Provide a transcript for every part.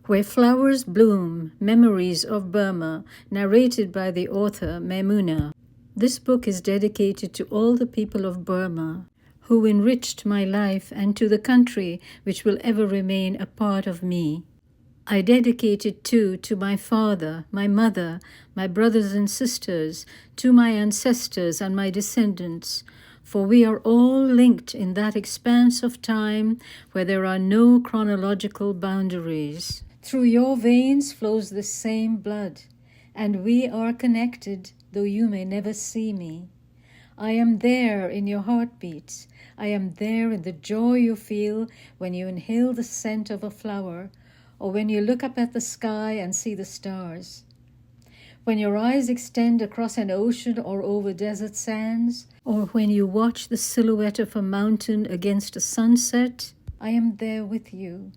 Where Flowers Bloom, Memories of Burma, narrated by the author Maimuna. This book is dedicated to all the people of Burma who enriched my life and to the country which will ever remain a part of me. I dedicate it too to my father, my mother, my brothers and sisters, to my ancestors and my descendants, for we are all linked in that expanse of time where there are no chronological boundaries. Through your veins flows the same blood, and we are connected, though you may never see me. I am there in your heartbeats. I am there in the joy you feel when you inhale the scent of a flower, or when you look up at the sky and see the stars. When your eyes extend across an ocean or over desert sands, or when you watch the silhouette of a mountain against a sunset, I am there with you.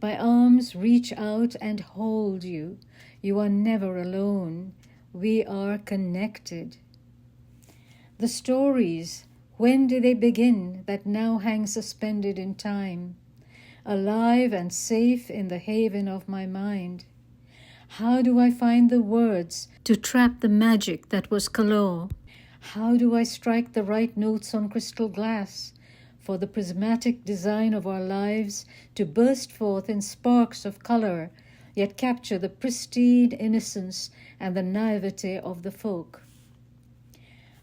My arms reach out and hold you. You are never alone. We are connected. The stories, when did they begin, that now hang suspended in time, alive and safe in the haven of my mind? How do I find the words to trap the magic that was Kalo? How do I strike the right notes on crystal glass for the prismatic design of our lives to burst forth in sparks of color, yet capture the pristine innocence and the naivete of the folk?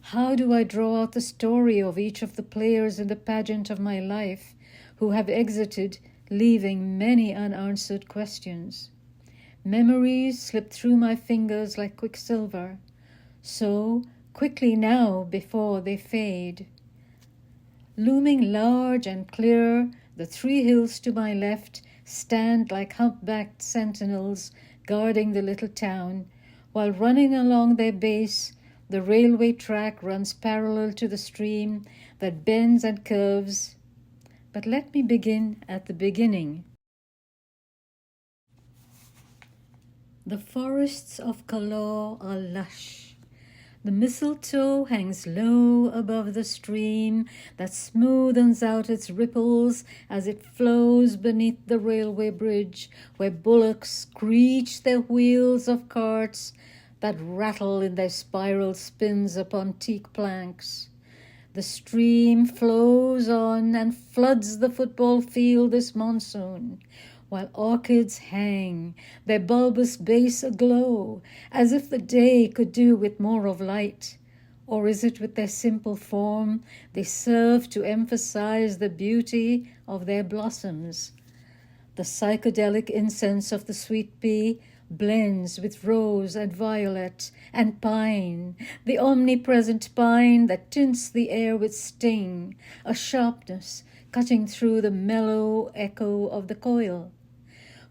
How do I draw out the story of each of the players in the pageant of my life who have exited, leaving many unanswered questions? Memories slip through my fingers like quicksilver, so quickly now before they fade. Looming large and clear, the 3 hills to my left stand like humpbacked sentinels guarding the little town, while running along their base, the railway track runs parallel to the stream that bends and curves. But let me begin at the beginning. The forests of Kalo are lush. The mistletoe hangs low above the stream that smoothens out its ripples as it flows beneath the railway bridge, where bullocks screech their wheels of carts that rattle in their spiral spins upon teak planks. The stream flows on and floods the football field this monsoon, while orchids hang, their bulbous base aglow, as if the day could do with more of light. Or is it with their simple form they serve to emphasize the beauty of their blossoms? The psychedelic incense of the sweet pea blends with rose and violet and pine, the omnipresent pine that tints the air with sting, a sharpness cutting through the mellow echo of the coil.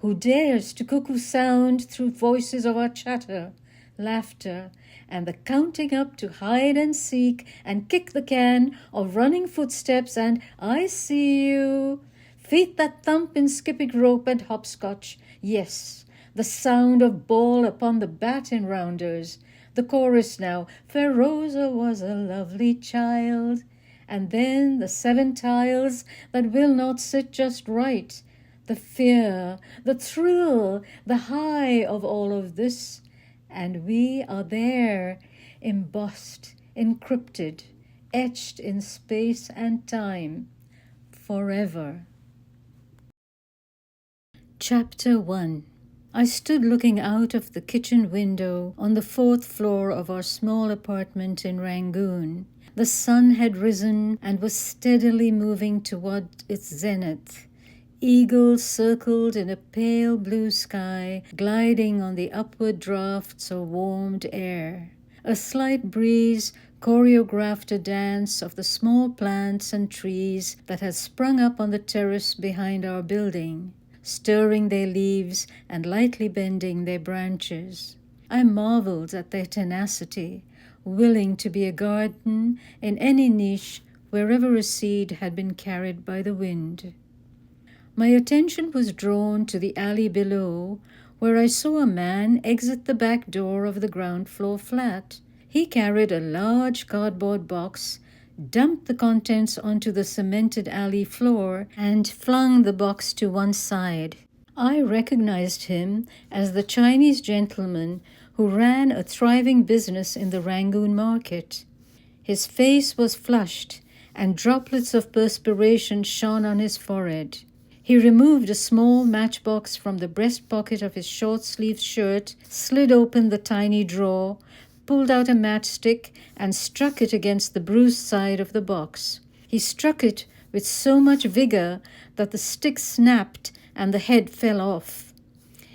Who dares to cuckoo sound through voices of our chatter, laughter, and the counting up to hide and seek and kick the can of running footsteps and I see you, feet that thump in skipping rope and hopscotch, yes, the sound of ball upon the batten rounders, the chorus now, fair Rosa was a lovely child, and then the 7 tiles that will not sit just right, the fear, the thrill, the high of all of this, and we are there, embossed, encrypted, etched in space and time, forever. Chapter 1. I stood looking out of the kitchen window on the 4th floor of our small apartment in Rangoon. The sun had risen and was steadily moving toward its zenith. Eagles circled in a pale blue sky, gliding on the upward drafts of warmed air. A slight breeze choreographed a dance of the small plants and trees that had sprung up on the terrace behind our building, stirring their leaves and lightly bending their branches. I marveled at their tenacity, willing to be a garden in any niche wherever a seed had been carried by the wind. My attention was drawn to the alley below, where I saw a man exit the back door of the ground floor flat. He carried a large cardboard box, dumped the contents onto the cemented alley floor, and flung the box to one side. I recognized him as the Chinese gentleman who ran a thriving business in the Rangoon market. His face was flushed, and droplets of perspiration shone on his forehead. He removed a small matchbox from the breast pocket of his short-sleeved shirt, slid open the tiny drawer, pulled out a matchstick, and struck it against the bruised side of the box. He struck it with so much vigor that the stick snapped and the head fell off.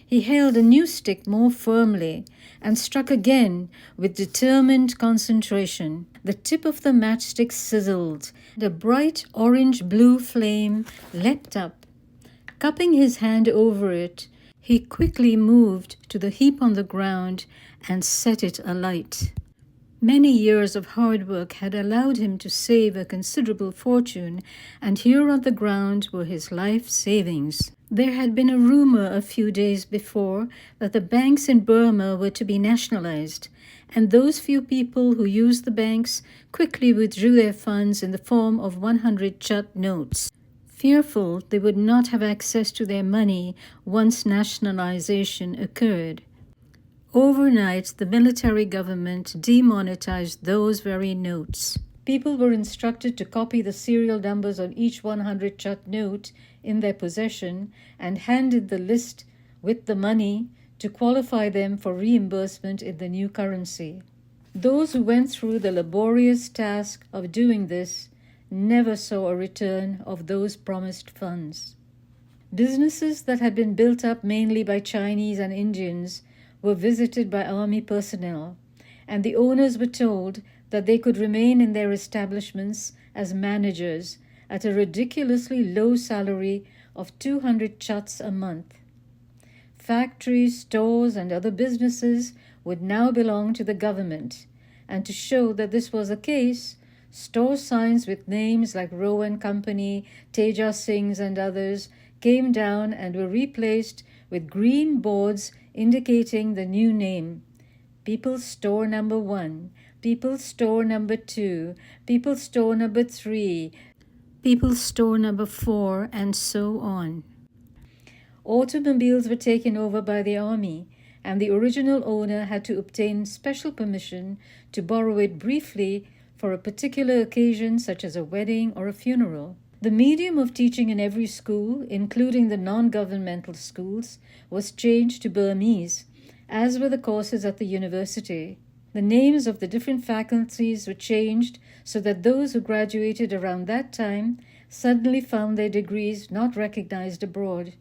He held a new stick more firmly and struck again with determined concentration. The tip of the matchstick sizzled, and a bright orange-blue flame leapt up. Cupping his hand over it, he quickly moved to the heap on the ground and set it alight. Many years of hard work had allowed him to save a considerable fortune, and here on the ground were his life savings. There had been a rumor a few days before that the banks in Burma were to be nationalized, and those few people who used the banks quickly withdrew their funds in the form of 100 Chat notes, fearful they would not have access to their money once nationalization occurred. Overnight, the military government demonetized those very notes. People were instructed to copy the serial numbers on each 100 Chat note in their possession and handed the list with the money to qualify them for reimbursement in the new currency. Those who went through the laborious task of doing this never saw a return of those promised funds. Businesses that had been built up mainly by Chinese and Indians were visited by army personnel, and the owners were told that they could remain in their establishments as managers at a ridiculously low salary of 200 chats a month. Factories, stores, and other businesses would now belong to the government, and to show that this was the case, store signs with names like Rowe and Company, Teja Singh's, and others came down and were replaced with green boards indicating the new name: People's Store Number 1, People's Store Number 2, People's Store Number 3, People's Store Number 4, and so on. Automobiles were taken over by the army, and the original owner had to obtain special permission to borrow it briefly for a particular occasion such as a wedding or a funeral. The medium of teaching in every school, including the non-governmental schools, was changed to Burmese, as were the courses at the university. The names of the different faculties were changed so that those who graduated around that time suddenly found their degrees not recognized abroad,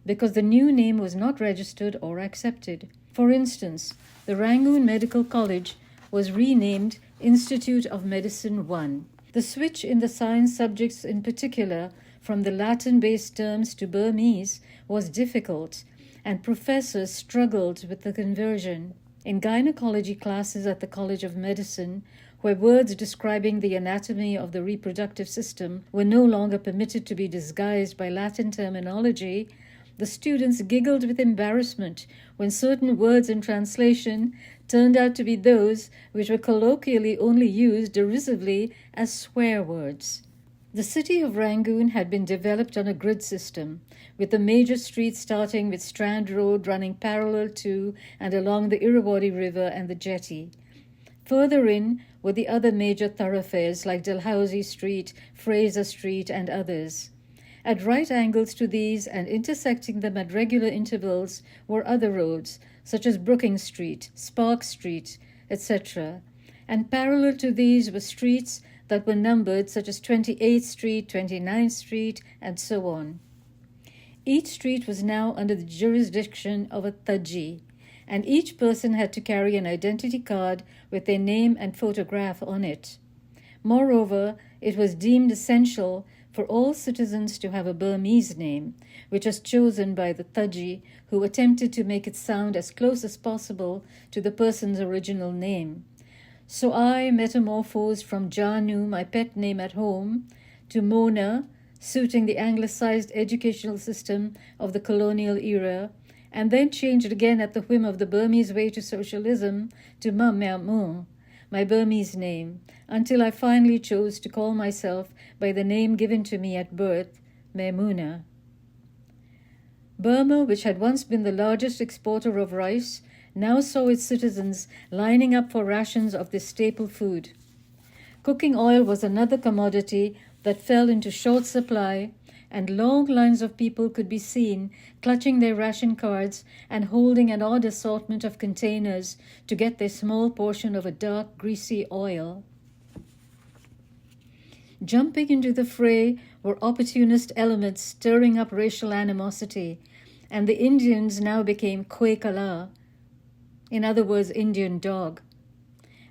because the new name was not registered or accepted. For instance, the Rangoon Medical College was renamed Institute of Medicine 1. The switch in the science subjects in particular from the Latin-based terms to Burmese was difficult, and professors struggled with the conversion. In gynecology classes at the College of Medicine, where words describing the anatomy of the reproductive system were no longer permitted to be disguised by Latin terminology, the students giggled with embarrassment when certain words in translation turned out to be those which were colloquially only used derisively as swear words. The city of Rangoon had been developed on a grid system, with the major streets starting with Strand Road running parallel to and along the Irrawaddy River and the jetty. Further in were the other major thoroughfares like Dalhousie Street, Fraser Street, and others. At right angles to these and intersecting them at regular intervals were other roads, such as Brookings Street, Spark Street, etc., and parallel to these were streets that were numbered, such as 28th Street, 29th Street, and so on. Each street was now under the jurisdiction of a Taji, and each person had to carry an identity card with their name and photograph on it. Moreover, it was deemed essential for all citizens to have a Burmese name, which was chosen by the Taji, who attempted to make it sound as close as possible to the person's original name. So I metamorphosed from Janu, my pet name at home, to Mona, suiting the anglicized educational system of the colonial era, and then changed again at the whim of the Burmese way to socialism to Mamyamu, my Burmese name, until I finally chose to call myself by the name given to me at birth, Maimuna. Burma, which had once been the largest exporter of rice, now saw its citizens lining up for rations of this staple food. Cooking oil was another commodity that fell into short supply, and long lines of people could be seen clutching their ration cards and holding an odd assortment of containers to get their small portion of a dark, greasy oil. Jumping into the fray were opportunist elements stirring up racial animosity, and the Indians now became Kwe Kala, in other words, Indian dog.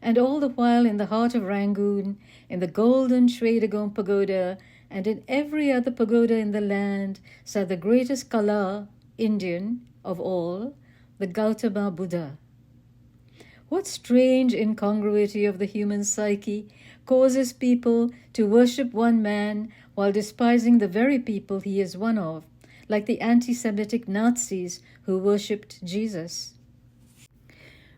And all the while in the heart of Rangoon, in the golden Shwedagon pagoda, and in every other pagoda in the land, sat the greatest Kala, Indian, of all, the Gautama Buddha. What strange incongruity of the human psyche causes people to worship one man while despising the very people he is one of, like the anti-Semitic Nazis who worshipped Jesus.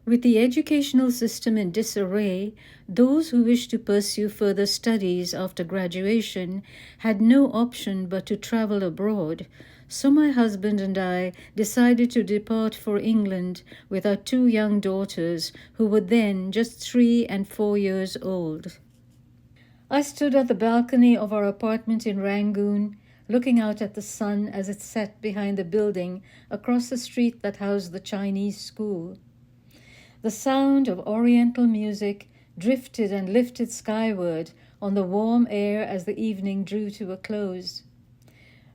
With the educational system in disarray, those who wished to pursue further studies after graduation had no option but to travel abroad. So my husband and I decided to depart for England with our 2 young daughters, who were then just 3 and 4 years old. I stood at the balcony of our apartment in Rangoon, looking out at the sun as it set behind the building across the street that housed the Chinese school. The sound of oriental music drifted and lifted skyward on the warm air as the evening drew to a close.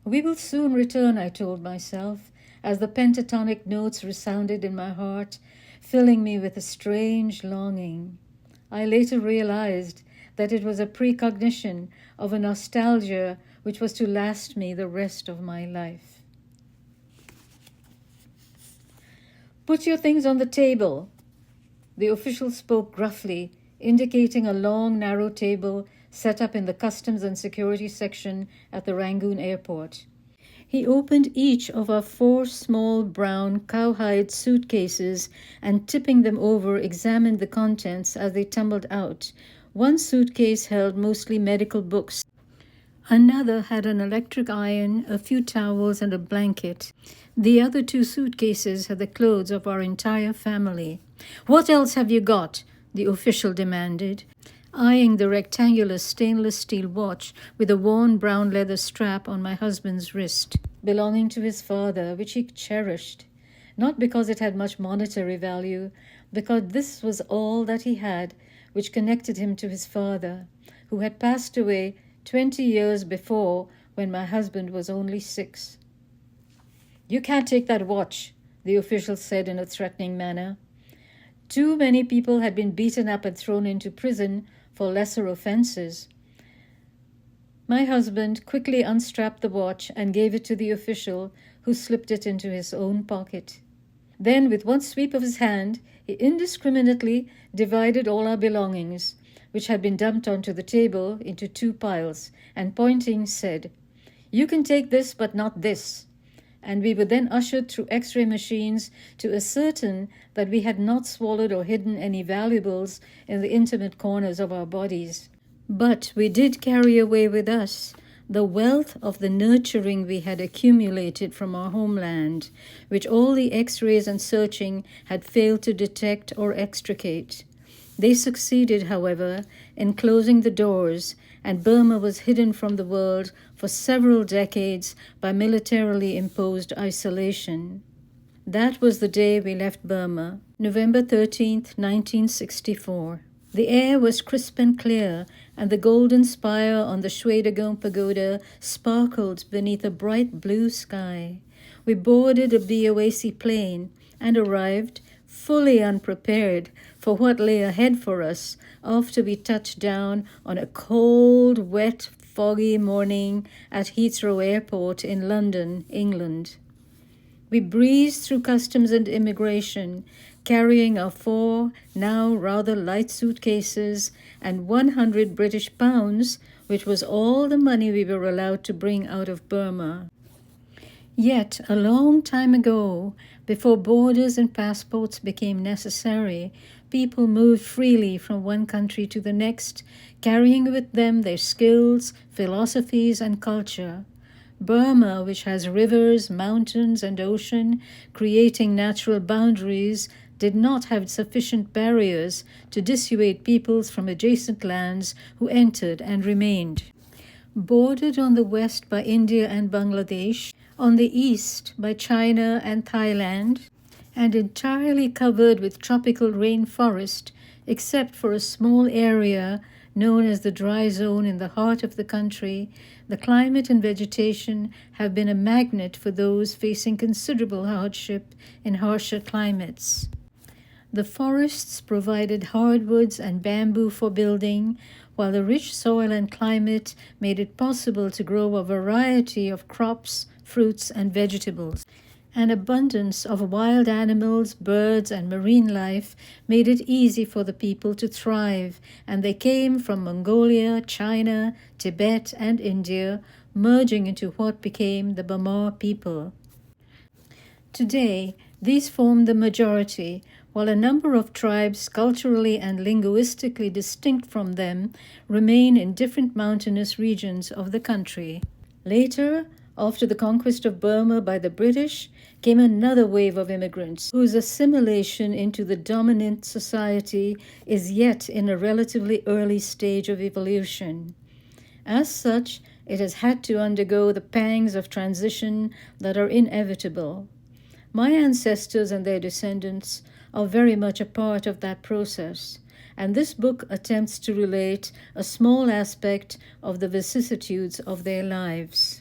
We will soon return, I told myself, as the pentatonic notes resounded in my heart, filling me with a strange longing. I later realized that it was a precognition of a nostalgia which was to last me the rest of my life. Put your things on the table. The official spoke gruffly, indicating a long, narrow table set up in the customs and security section at the Rangoon airport. He opened each of our 4 small brown cowhide suitcases and, tipping them over, examined the contents as they tumbled out. One suitcase held mostly medical books. Another had an electric iron, a few towels, and a blanket. The other 2 suitcases had the clothes of our entire family. "What else have you got?" the official demanded, eyeing the rectangular stainless steel watch with a worn brown leather strap on my husband's wrist, belonging to his father, which he cherished, not because it had much monetary value, because this was all that he had, which connected him to his father, who had passed away 20 years before when my husband was only 6. "You can't take that watch," the official said in a threatening manner. Too many people had been beaten up and thrown into prison for lesser offenses. My husband quickly unstrapped the watch and gave it to the official, who slipped it into his own pocket. Then, with one sweep of his hand, he indiscriminately divided all our belongings, which had been dumped onto the table, into 2 piles, and pointing said, "You can take this, but not this." And we were then ushered through X-ray machines to ascertain that we had not swallowed or hidden any valuables in the intimate corners of our bodies. But we did carry away with us the wealth of the nurturing we had accumulated from our homeland, which all the X-rays and searching had failed to detect or extricate. They succeeded, however, in closing the doors, and Burma was hidden from the world for several decades by militarily imposed isolation. That was the day we left Burma, November 13th, 1964. The air was crisp and clear, and the golden spire on the Shwedagon pagoda sparkled beneath a bright blue sky. We boarded a BOAC plane and arrived, fully unprepared for what lay ahead for us after we touched down on a cold, wet, foggy morning at Heathrow Airport in London, England. We breezed through customs and immigration, carrying our 4 now rather light suitcases and 100 British pounds, which was all the money we were allowed to bring out of Burma. Yet, a long time ago, before borders and passports became necessary, people moved freely from one country to the next, carrying with them their skills, philosophies, and culture. Burma, which has rivers, mountains, and ocean, creating natural boundaries, did not have sufficient barriers to dissuade peoples from adjacent lands who entered and remained. Bordered on the west by India and Bangladesh, on the east by China and Thailand, and entirely covered with tropical rainforest, except for a small area known as the dry zone in the heart of the country, the climate and vegetation have been a magnet for those facing considerable hardship in harsher climates. The forests provided hardwoods and bamboo for building, while the rich soil and climate made it possible to grow a variety of crops, fruits, and vegetables. An abundance of wild animals, birds, and marine life made it easy for the people to thrive, and they came from Mongolia, China, Tibet, and India, merging into what became the Burma people. Today, these form the majority, while a number of tribes, culturally and linguistically distinct from them, remain in different mountainous regions of the country. Later, after the conquest of Burma by the British, came another wave of immigrants whose assimilation into the dominant society is yet in a relatively early stage of evolution. As such, it has had to undergo the pangs of transition that are inevitable. My ancestors and their descendants are very much a part of that process, and this book attempts to relate a small aspect of the vicissitudes of their lives.